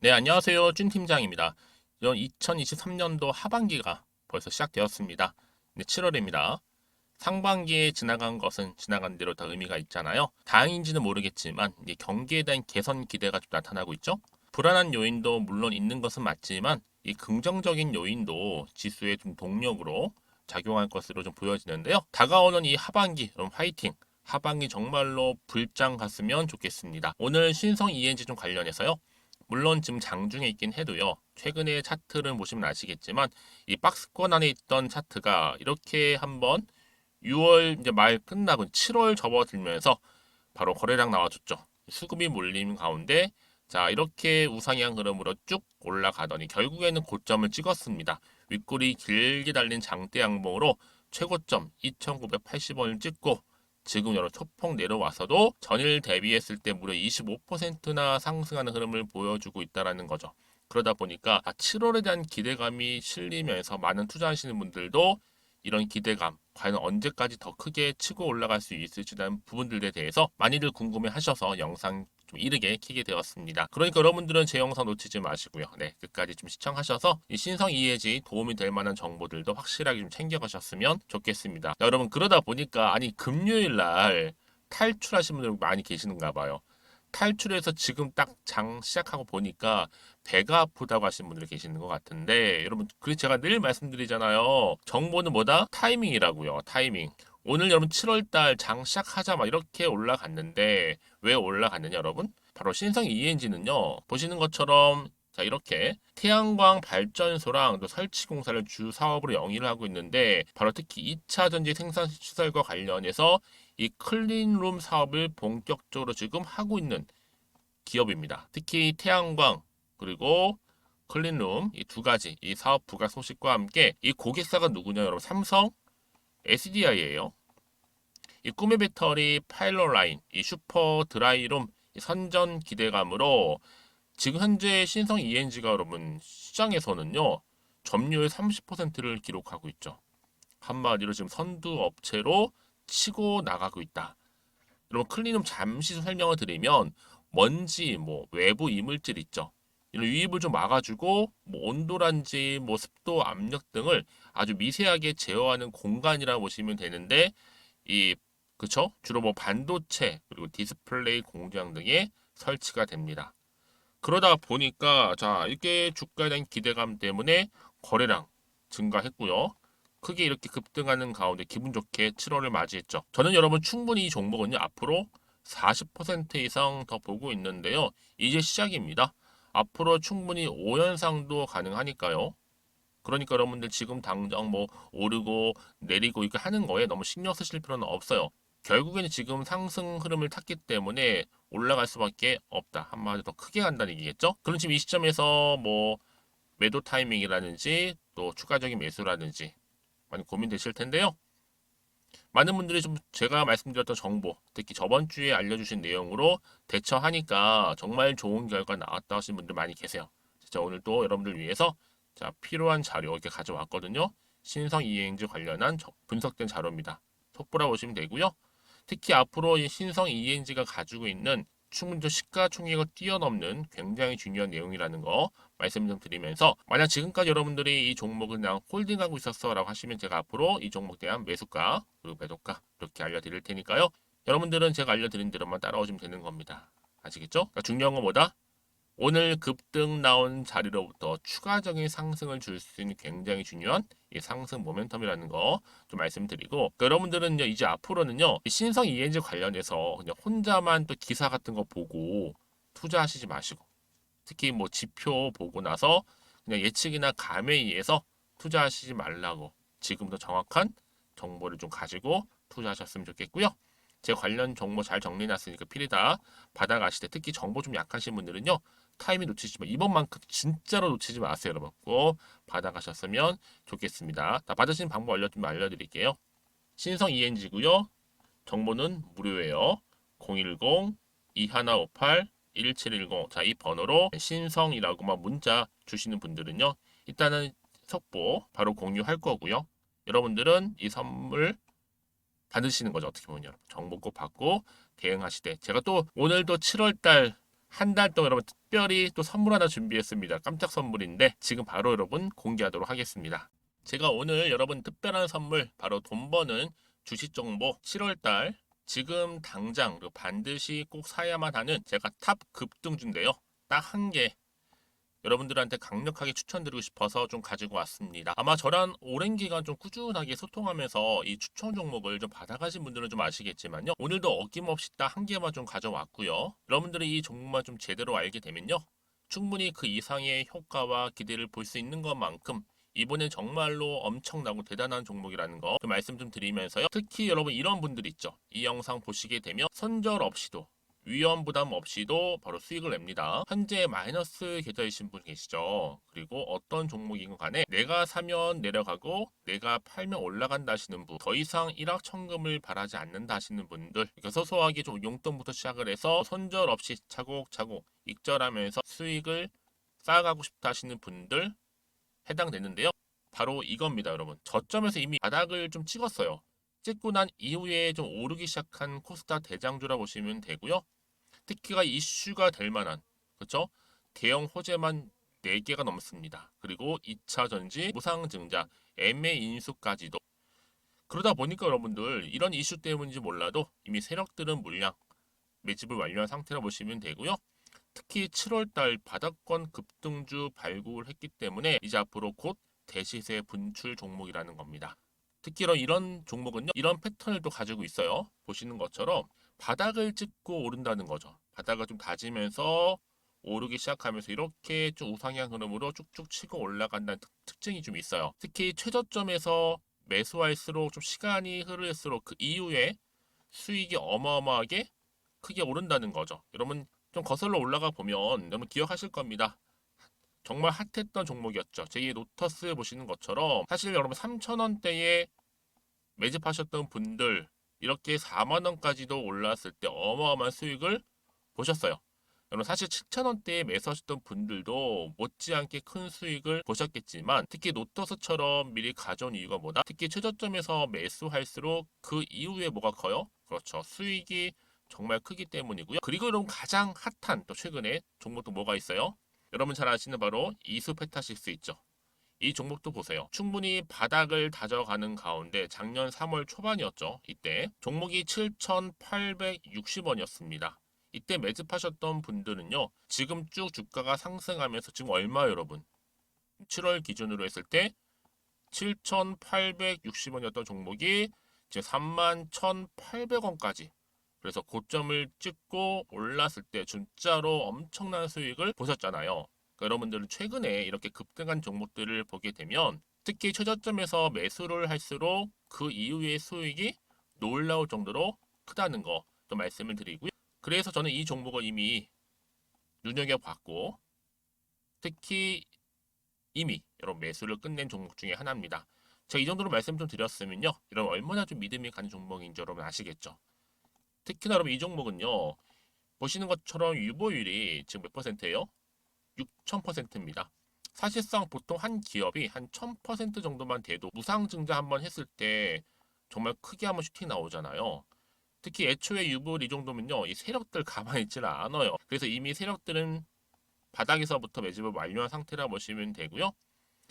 네, 안녕하세요. 준 팀장입니다. 이번 2023년도 하반기가 벌써 시작되었습니다. 네, 7월입니다. 상반기에 지나간 것은 지나간 대로 다 의미가 있잖아요. 다행인지는 모르겠지만 이제 경기에 대한 개선 기대가 좀 나타나고 있죠. 불안한 요인도 물론 있는 것은 맞지만 이 긍정적인 요인도 지수의 좀 동력으로 작용할 것으로 좀 보여지는데요. 다가오는 이 하반기, 그럼 화이팅! 하반기 정말로 불장 갔으면 좋겠습니다. 오늘 신성 ENG 좀 관련해서요. 물론 지금 장중에 있긴 해도요. 최근에 차트를 보시면 아시겠지만 이 박스권 안에 있던 차트가 이렇게 한번 6월 이제 말 끝나고 7월 접어들면서 바로 거래량 나와줬죠. 수급이 몰림 가운데 자 이렇게 우상향 흐름으로 쭉 올라가더니 결국에는 고점을 찍었습니다. 윗골이 길게 달린 장대 양봉으로 최고점 2,980원을 찍고 지금 여러 초폭 내려와서도 전일 대비했을 때 무려 25%나 상승하는 흐름을 보여주고 있다는 거죠. 그러다 보니까 7월에 대한 기대감이 실리면서 많은 투자하시는 분들도 이런 기대감, 과연 언제까지 더 크게 치고 올라갈 수 있을지 라는 부분들에 대해서 많이들 궁금해 하셔서 영상 좀 이르게 키게 되었습니다. 그러니까 여러분들은 제 영상 놓치지 마시고요. 네, 끝까지 좀 시청하셔서 이 신성 이해지 도움이 될 만한 정보들도 확실하게 좀 챙겨가셨으면 좋겠습니다. 자, 여러분 그러다 보니까 아니 금요일 날 탈출하신 분들 많이 계시는가 봐요. 탈출해서 지금 딱 장 시작하고 보니까 배가 아프다고 하시는 분들이 계시는 것 같은데 여러분 그래서 제가 늘 말씀드리잖아요. 정보는 뭐다? 타이밍이라고요. 타이밍. 오늘 여러분 7월달 장 시작하자마자 이렇게 올라갔는데 왜 올라갔느냐 여러분? 바로 신성 ENG는요. 보시는 것처럼 자 이렇게 태양광 발전소랑 또 설치 공사를 주 사업으로 영위를 하고 있는데 바로 특히 2차 전지 생산 시설과 관련해서 이 클린룸 사업을 본격적으로 지금 하고 있는 기업입니다. 특히 태양광 그리고 클린룸 이 두 가지 이 사업 부각 소식과 함께 이 고객사가 누구냐 여러분 삼성 SDI예요. 이 꿈의 배터리 파일럿 라인 이 슈퍼 드라이룸 선전 기대감으로 지금 현재 신성 ENG가 여러분 시장에서는요 점유율 30%를 기록하고 있죠. 한마디로 지금 선두 업체로 치고 나가고 있다. 여러분 클린룸 잠시 설명을 드리면 먼지, 뭐 외부 이물질 있죠. 이런 유입을 좀 막아주고 뭐 온도란지 뭐 습도, 압력 등을 아주 미세하게 제어하는 공간이라고 보시면 되는데 이 그쵸? 주로 뭐 반도체 그리고 디스플레이 공장 등에 설치가 됩니다. 그러다 보니까 자 이게 주가에 대한 기대감 때문에 거래량 증가했고요. 크게 이렇게 급등하는 가운데 기분 좋게 7월을 맞이했죠. 저는 여러분 충분히 이 종목은요 앞으로 40% 이상 더 보고 있는데요. 이제 시작입니다. 앞으로 충분히 5연상도 가능하니까요. 그러니까 여러분들 지금 당장 뭐 오르고 내리고 이렇게 하는 거에 너무 신경 쓰실 필요는 없어요. 결국에는 지금 상승 흐름을 탔기 때문에 올라갈 수밖에 없다. 한마디로 더 크게 간다는 얘기겠죠? 그럼 지금 이 시점에서 뭐 매도 타이밍이라든지 또 추가적인 매수라든지 많이 고민되실 텐데요. 많은 분들이 좀 제가 말씀드렸던 정보, 특히 저번 주에 알려주신 내용으로 대처하니까 정말 좋은 결과 나왔다 하신 분들 많이 계세요. 진짜 오늘 또 여러분들 위해서 자, 필요한 자료 이렇게 가져왔거든요. 신성 이행지 관련한 분석된 자료입니다. 속보라 보시면 되고요. 특히 앞으로 이 신성 ENG가 가지고 있는 충분히 시가총액을 뛰어넘는 굉장히 중요한 내용이라는 거 말씀 좀 드리면서 만약 지금까지 여러분들이 이 종목을 그냥 홀딩하고 있었어 라고 하시면 제가 앞으로 이 종목 대한 매수가 그리고 매도가 이렇게 알려드릴 테니까요. 여러분들은 제가 알려드린 대로만 따라오시면 되는 겁니다. 아시겠죠? 그러니까 중요한 건 뭐다? 오늘 급등 나온 자리로부터 추가적인 상승을 줄 수 있는 굉장히 중요한 이 상승 모멘텀이라는 거 좀 말씀드리고 그러니까 여러분들은 이제 앞으로는요 이 신성 ENG 관련해서 그냥 혼자만 또 기사 같은 거 보고 투자하시지 마시고 특히 뭐 지표 보고 나서 그냥 예측이나 감에 의해서 투자하시지 말라고 지금도 정확한 정보를 좀 가지고 투자하셨으면 좋겠고요. 제 관련 정보 잘 정리해놨으니까 필히 다 받아가실 때 특히 정보 좀 약하신 분들은요 타이밍 놓치지 마. 이번만큼 진짜로 놓치지 마세요, 여러분. 꼭 받아가셨으면 좋겠습니다. 다 받으신 방법 좀 알려드릴게요. 신성 ENG고요. 정보는 무료예요. 010-2158-1710. 자, 이 번호로 신성이라고만 문자 주시는 분들은요. 일단은 속보 바로 공유할 거고요. 여러분들은 이 선물 받으시는 거죠. 어떻게 보면 정보 꼭 받고 대응하시되 제가 또 오늘도 7월 달 한 달 동안 여러분 특별히 또 선물 하나 준비했습니다. 깜짝 선물인데 지금 바로 여러분 공개하도록 하겠습니다. 제가 오늘 여러분 특별한 선물 바로 돈 버는 주식 정보 7월달 지금 당장 그리고 반드시 꼭 사야만 하는 제가 탑 급등주인데요. 딱 한 개 여러분들한테 강력하게 추천드리고 싶어서 좀 가지고 왔습니다. 아마 저랑 오랜 기간 좀 꾸준하게 소통하면서 이 추천 종목을 좀 받아가신 분들은 좀 아시겠지만요. 오늘도 어김없이 딱 한 개만 좀 가져왔고요. 여러분들이 이 종목만 좀 제대로 알게 되면요. 충분히 그 이상의 효과와 기대를 볼 수 있는 것만큼 이번엔 정말로 엄청나고 대단한 종목이라는 거 말씀 좀 드리면서요. 특히 여러분 이런 분들 있죠. 이 영상 보시게 되면 손절 없이도 위험 부담 없이도 바로 수익을 냅니다. 현재 마이너스 계좌이신 분 계시죠? 그리고 어떤 종목이건 간에 내가 사면 내려가고 내가 팔면 올라간다 하시는 분, 더 이상 일확천금을 바라지 않는다 하시는 분들, 그러니까 소소하게 좀 용돈부터 시작을 해서 손절 없이 차곡차곡 익절하면서 수익을 쌓아가고 싶다 하시는 분들 해당되는데요. 바로 이겁니다, 여러분. 저점에서 이미 바닥을 좀 찍었어요. 찍고 난 이후에 좀 오르기 시작한 코스닥 대장주라 보시면 되고요. 특히가 이슈가 될 만한 그렇죠? 대형 호재만 4개가 넘습니다. 그리고 2차 전지, 무상증자, MA 인수까지도. 그러다 보니까 여러분들 이런 이슈 때문인지 몰라도 이미 세력들은 물량 매집을 완료한 상태라 보시면 되고요. 특히 7월달 바닥권 급등주 발굴을 했기 때문에 이제 앞으로 곧 대시세 분출 종목이라는 겁니다. 특히 이런 종목은요, 이런 패턴을 또 가지고 있어요. 보시는 것처럼 바닥을 찍고 오른다는 거죠. 바닥을 좀 다지면서 오르기 시작하면서 이렇게 좀 우상향 흐름으로 쭉쭉 치고 올라간다는 특징이 좀 있어요. 특히 최저점에서 매수할수록 좀 시간이 흐를수록 그 이후에 수익이 어마어마하게 크게 오른다는 거죠. 여러분 좀 거슬러 올라가 보면 여러분 기억하실 겁니다. 정말 핫했던 종목이었죠. 제2의 로터스 보시는 것처럼 사실 여러분 3,000원대에 매집하셨던 분들 이렇게 4만 원까지도 올랐을 때 어마어마한 수익을 보셨어요. 여러분 사실 7,000원대에 매수하셨던 분들도 못지않게 큰 수익을 보셨겠지만 특히 노터스처럼 미리 가져온 이유가 뭐다? 특히 최저점에서 매수할수록 그 이후에 뭐가 커요? 그렇죠. 수익이 정말 크기 때문이고요. 그리고 여러분 가장 핫한 또 최근에 종목도 뭐가 있어요? 여러분 잘 아시는 바로 이수페타시스 있죠. 이 종목도 보세요. 충분히 바닥을 다져가는 가운데 작년 3월 초반이었죠. 이때 종목이 7,860원이었습니다. 이때 매집하셨던 분들은요. 지금 쭉 주가가 상승하면서 지금 얼마예요, 여러분? 7월 기준으로 했을 때 7,860원이었던 종목이 이제 31,800원까지 그래서 고점을 찍고 올랐을 때 진짜로 엄청난 수익을 보셨잖아요. 그러니까 여러분들은 최근에 이렇게 급등한 종목들을 보게 되면 특히 최저점에서 매수를 할수록 그 이후의 수익이 놀라울 정도로 크다는 거 또 말씀을 드리고요. 그래서 저는 이 종목을 이미 눈여겨봤고 특히 이미 여러분 매수를 끝낸 종목 중에 하나입니다. 제가 이 정도로 말씀 좀 드렸으면요. 이런 얼마나 좀 믿음이 가는 종목인지 여러분 아시겠죠? 특히나 여러분 이 종목은요. 보시는 것처럼 유보율이 지금 몇 퍼센트예요? 6,000%입니다. 사실상 보통 한 기업이 한 1,000% 정도만 돼도 무상증자 한번 했을 때 정말 크게 한번 슈팅 나오잖아요. 특히 애초에 유보율 이 정도면요. 이 세력들 가만히 있지는 않아요. 그래서 이미 세력들은 바닥에서부터 매집을 완료한 상태라 보시면 되고요.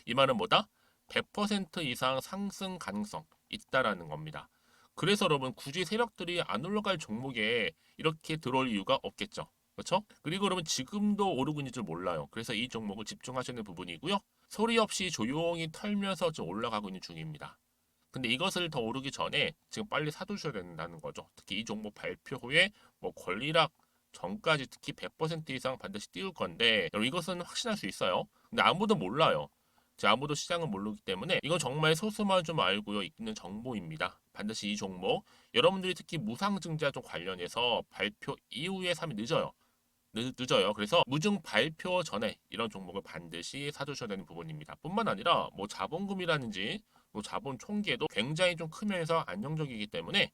이 말은 뭐다? 100% 이상 상승 가능성 있다라는 겁니다. 그래서 여러분 굳이 세력들이 안 올라갈 종목에 이렇게 들어올 이유가 없겠죠. 그렇죠? 그리고 여러분 지금도 오르고 있는 줄 몰라요. 그래서 이 종목을 집중하시는 부분이고요. 소리 없이 조용히 털면서 좀 올라가고 있는 중입니다. 근데 이것을 더 오르기 전에 지금 빨리 사두셔야 된다는 거죠. 특히 이 종목 발표 후에 뭐 권리락 전까지 특히 100% 이상 반드시 띄울 건데 여러분 이것은 확신할 수 있어요. 근데 아무도 몰라요. 아무도 시장을 모르기 때문에 이건 정말 소수만 좀 알고 있는 정보입니다. 반드시 이 종목 여러분들이 특히 무상증자 쪽 관련해서 발표 이후에 사면 늦어요. 늦어요. 그래서 무증 발표 전에 이런 종목을 반드시 사두셔야 되는 부분입니다. 뿐만 아니라 뭐 자본금이라든지 뭐 자본 총계도 굉장히 좀 크면서 안정적이기 때문에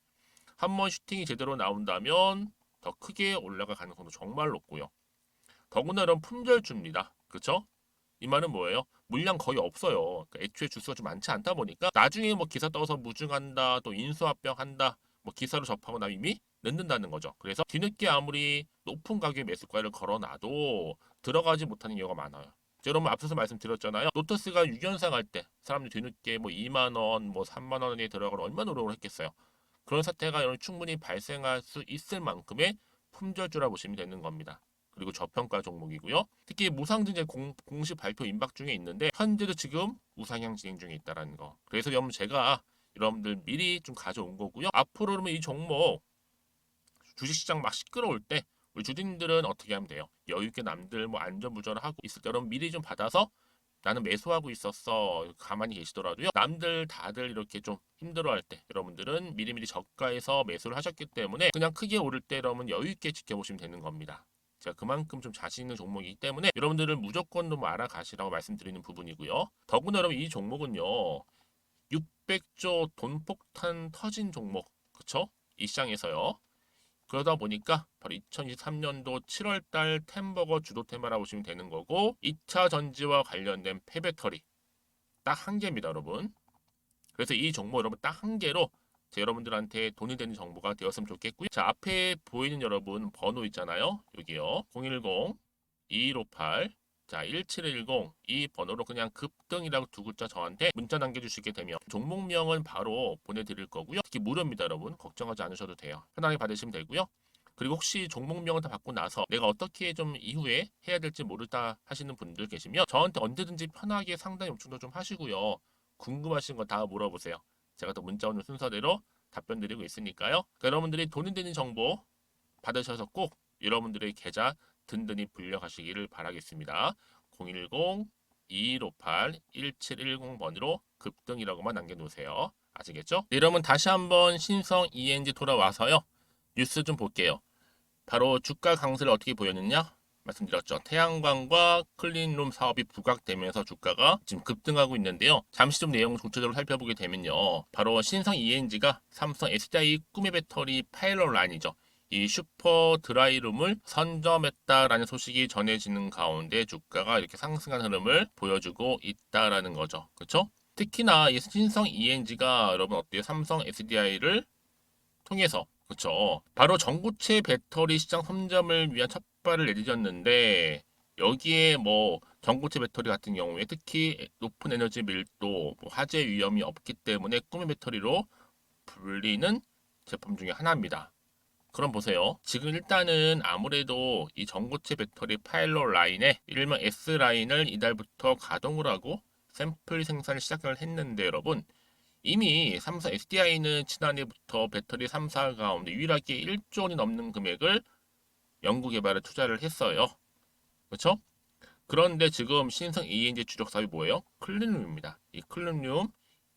한번 슈팅이 제대로 나온다면 더 크게 올라갈 가능성도 정말 높고요. 더구나 이런 품절주입니다. 그렇죠? 이 말은 뭐예요? 물량 거의 없어요. 그러니까 애초에 주수가 좀 많지 않다 보니까 나중에 뭐 기사 떠서 무증한다, 또 인수합병한다, 뭐 기사로 접하고 나면 이미 늦는다는 거죠. 그래서 뒤늦게 아무리 높은 가격의 매수가를 걸어놔도 들어가지 못하는 경우가 많아요. 여러분 앞서서 말씀드렸잖아요. 로터스가 6연상 할 때 사람들이 뒤늦게 뭐 2만 원, 뭐 3만 원에 들어가러 얼마나 노력을 했겠어요. 그런 사태가 여러분 충분히 발생할 수 있을 만큼의 품절주라 보시면 되는 겁니다. 그리고 저평가 종목이고요. 특히 무상증자 공식 발표 임박 중에 있는데 현재도 지금 우상향 진행 중에 있다는 거. 그래서 여러분 제가 여러분들 미리 좀 가져온 거고요. 앞으로 그러면 이 종목 주식시장 막 시끄러울 때 우리 주주님들은 어떻게 하면 돼요? 여유 있게 남들 뭐 안전부전을 하고 있을 때 여러분 미리 좀 받아서 나는 매수하고 있었어. 가만히 계시더라도요. 남들 다들 이렇게 좀 힘들어할 때 여러분들은 미리미리 저가에서 매수를 하셨기 때문에 그냥 크게 오를 때 여러분 여유 있게 지켜보시면 되는 겁니다. 제가 그만큼 좀 자신 있는 종목이기 때문에 여러분들은 무조건 좀 알아가시라고 말씀드리는 부분이고요. 더구나 여러분 이 종목은요. 600조 돈폭탄 터진 종목. 그쵸? 이 시장에서요. 그러다 보니까 바로 2023년도 7월달 템버거 주도 테마라고 보시면 되는 거고 2차 전지와 관련된 폐배터리 딱 한 개입니다, 여러분. 그래서 이 정보 여러분 딱 한 개로 여러분들한테 돈이 되는 정보가 되었으면 좋겠고요. 자, 앞에 보이는 여러분 번호 있잖아요. 여기요. 010-2158 자, 1710 이 번호로 그냥 급등이라고 두 글자 저한테 문자 남겨주시게 되면 종목명은 바로 보내드릴 거고요. 특히 무료입니다, 여러분. 걱정하지 않으셔도 돼요. 편하게 받으시면 되고요. 그리고 혹시 종목명을 다 받고 나서 내가 어떻게 좀 이후에 해야 될지 모르다 하시는 분들 계시면 저한테 언제든지 편하게 상담 요청도 좀 하시고요. 궁금하신 거 다 물어보세요. 제가 또 문자 오는 순서대로 답변 드리고 있으니까요. 그러니까 여러분들이 돈이 되는 정보 받으셔서 꼭 여러분들의 계좌 든든히 불려가시기를 바라겠습니다. 010-2158-1710번으로 급등이라고만 남겨놓으세요. 아시겠죠? 네, 여러분 다시 한번 신성 ENG 돌아와서요. 뉴스 좀 볼게요. 바로 주가 강세를 어떻게 보였느냐? 말씀드렸죠. 태양광과 클린룸 사업이 부각되면서 주가가 지금 급등하고 있는데요. 잠시 좀 내용을 구체적으로 살펴보게 되면요. 바로 신성 ENG가 삼성 SDI 꿈의 배터리 파일럿 라인이죠. 이 슈퍼 드라이룸을 선점했다라는 소식이 전해지는 가운데 주가가 이렇게 상승한 흐름을 보여주고 있다라는 거죠. 그렇죠? 특히나 이 신성 ENG가 여러분 어때요? 삼성 SDI를 통해서 그렇죠. 바로 전고체 배터리 시장 선점을 위한 첫발을 내딛었는데 여기에 뭐 전고체 배터리 같은 경우에 특히 높은 에너지 밀도, 뭐 화재 위험이 없기 때문에 꿈의 배터리로 불리는 제품 중에 하나입니다. 그럼 보세요. 지금 일단은 아무래도 이 전고체 배터리 파일럿 라인에 일명 S 라인을 이달부터 가동을 하고 샘플 생산을 시작을 했는데 여러분 이미 삼성 SDI는 지난해부터 배터리 3사 가운데 유일하게 1조 원이 넘는 금액을 연구 개발에 투자를 했어요. 그렇죠? 그런데 지금 신성 ENG 주력 사업이 뭐예요? 클린룸입니다. 이 클린룸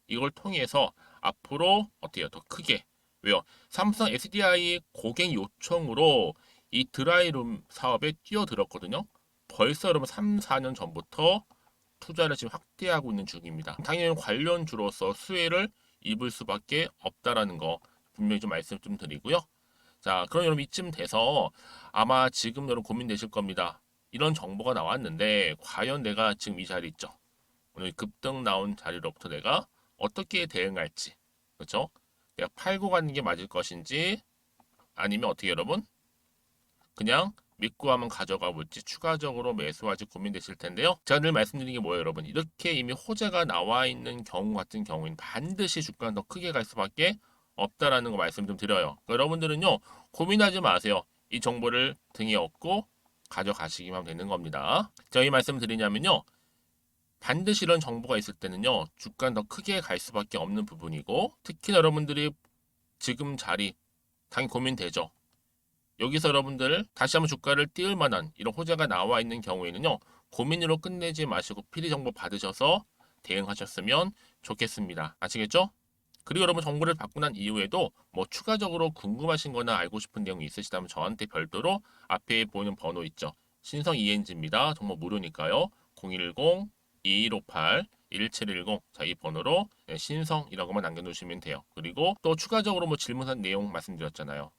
이걸 통해서 앞으로 어때요? 더 크게 왜요? 삼성 SDI 고객 요청으로 이 드라이룸 사업에 뛰어들었거든요. 벌써 여러분 3, 4년 전부터 투자를 지금 확대하고 있는 중입니다. 당연히 관련주로서 수혜를 입을 수밖에 없다라는 거 분명히 좀 말씀 좀 드리고요. 자, 그럼 여러분 이쯤 돼서 아마 지금 여러분 고민되실 겁니다. 이런 정보가 나왔는데 과연 내가 지금 이 자리 있죠? 오늘 급등 나온 자리로부터 내가 어떻게 대응할지, 그렇죠? 내가 팔고 가는 게 맞을 것인지 아니면 어떻게 여러분 그냥 믿고 한번 가져가 볼지 추가적으로 매수할지 고민되실 텐데요. 제가 늘 말씀드리는 게 뭐예요, 여러분? 이렇게 이미 호재가 나와 있는 경우 같은 경우에는 반드시 주가는 더 크게 갈 수밖에 없다라는 거 말씀 좀 드려요. 그러니까 여러분들은요, 고민하지 마세요. 이 정보를 등에 업고 가져가시기만 되는 겁니다. 제가 이 말씀 드리냐면요. 반드시 이런 정보가 있을 때는요, 주가는 더 크게 갈 수밖에 없는 부분이고, 특히 여러분들이 지금 자리, 당연히 고민되죠. 여기서 여러분들 다시 한번 주가를 띄울 만한 이런 호재가 나와 있는 경우에는요. 고민으로 끝내지 마시고 필히 정보 받으셔서 대응하셨으면 좋겠습니다. 아시겠죠? 그리고 여러분 정보를 받고 난 이후에도 뭐 추가적으로 궁금하신 거나 알고 싶은 내용이 있으시다면 저한테 별도로 앞에 보이는 번호 있죠. 신성 ENG입니다. 정말 무료니까요. 010-2158-1710 자, 이 번호로 신성이라고만 남겨놓으시면 돼요. 그리고 또 추가적으로 뭐 질문한 내용 말씀드렸잖아요.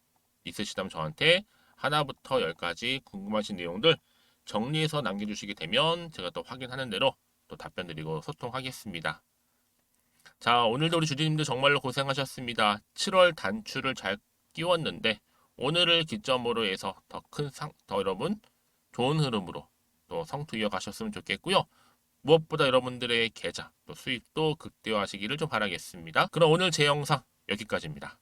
있으시다면 저한테 하나부터 열까지 궁금하신 내용들 정리해서 남겨주시게 되면 제가 또 확인하는 대로 또 답변 드리고 소통하겠습니다. 자, 오늘도 우리 주주님들 정말로 고생하셨습니다. 7월 단추를 잘 끼웠는데 오늘을 기점으로 해서 더 여러분 좋은 흐름으로 또 성투 이어가셨으면 좋겠고요. 무엇보다 여러분들의 계좌 또 수익도 극대화하시기를 좀 바라겠습니다. 그럼 오늘 제 영상 여기까지입니다.